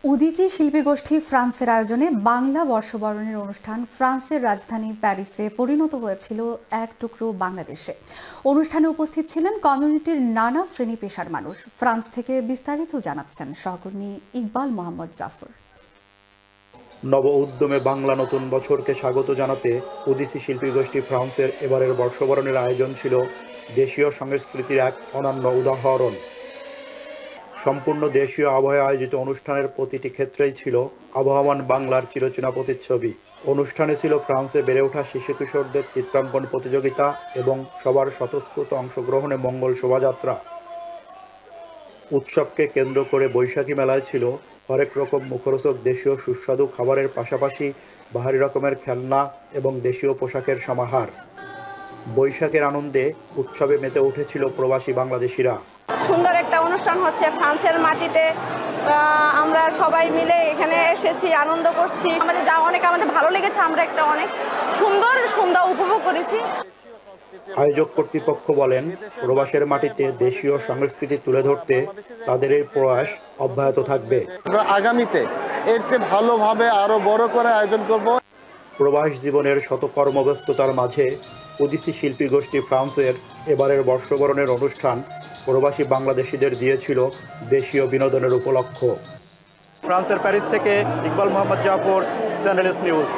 উদীচী শিল্পী গোষ্ঠী ফ্রান্সের আয়োজনে বাংলা বর্ষবরণের অনুষ্ঠান ফ্রান্সের রাজধানী প্যারিসে পরিণত হয়েছিল এক টুকরো বাংলাদেশে। অনুষ্ঠানে উপস্থিত ছিলেন কমিউনিটির নানা শ্রেণী পেশার মানুষ। ফ্রান্স থেকে বিস্তারিত জানাচ্ছেন সহকর্মী ইকবাল মোহাম্মদ জাফর। নব উদ্যমে বাংলা নতুন বছরকে স্বাগত জানাতে উদীচী শিল্পী গোষ্ঠী ফ্রান্সের এবারের বর্ষবরণের আয়োজন ছিল দেশীয় সংস্কৃতির এক অনন্য উদাহরণ। সম্পূর্ণ দেশীয় আবহে আয়োজিত অনুষ্ঠানের প্রতিটি ক্ষেত্রেই ছিল আবহমান বাংলার চিরচেনা প্রতিচ্ছবি। অনুষ্ঠানে ছিল ফ্রান্সে বেড়ে ওঠা শিশু কিশোরদের চিত্রাঙ্কন প্রতিযোগিতা এবং সবার স্বতঃস্ফূর্ত অংশগ্রহণে মঙ্গল শোভাযাত্রা। উৎসবকে কেন্দ্র করে বৈশাখী মেলায় ছিল হরেক রকম মুখরোচক দেশীয় সুস্বাদু খাবারের পাশাপাশি বাহারি রকমের খেলনা এবং দেশীয় পোশাকের সমাহার। বৈশাখের আনন্দে উৎসবে মেতে উঠেছিল প্রবাসী বাংলাদেশিরা। সুন্দর একটা অনুষ্ঠান হচ্ছে ফ্রান্সের মাটিতে। আমরা সবাই মিলে এখানে এসেছি, আনন্দ করছি। আমাদের ভালো লেগেছে, আমরা একটা অনেক সুন্দর উপভোগ করেছি। আয়োজক কর্তৃপক্ষ বলেন, প্রবাসের মাটিতে দেশীয় সংস্কৃতি তুলে ধরতে তাদের এই প্রয়াস অব্যাহত থাকবে। আমরা আগামীতে এর চেয়ে ভালোভাবে আরো বড় করে আয়োজন করব। প্রবাস জীবনের শত কর্মব্যস্ততার মাঝে উদীচী শিল্পী গোষ্ঠী ফ্রান্সের এবারের বর্ষবরণের অনুষ্ঠান প্রবাসী বাংলাদেশিদের দিয়েছিল দেশীয় বিনোদনের উপলক্ষ। ফ্রান্সের প্যারিস থেকে Iqbal Mohammad Jafar, channel S news.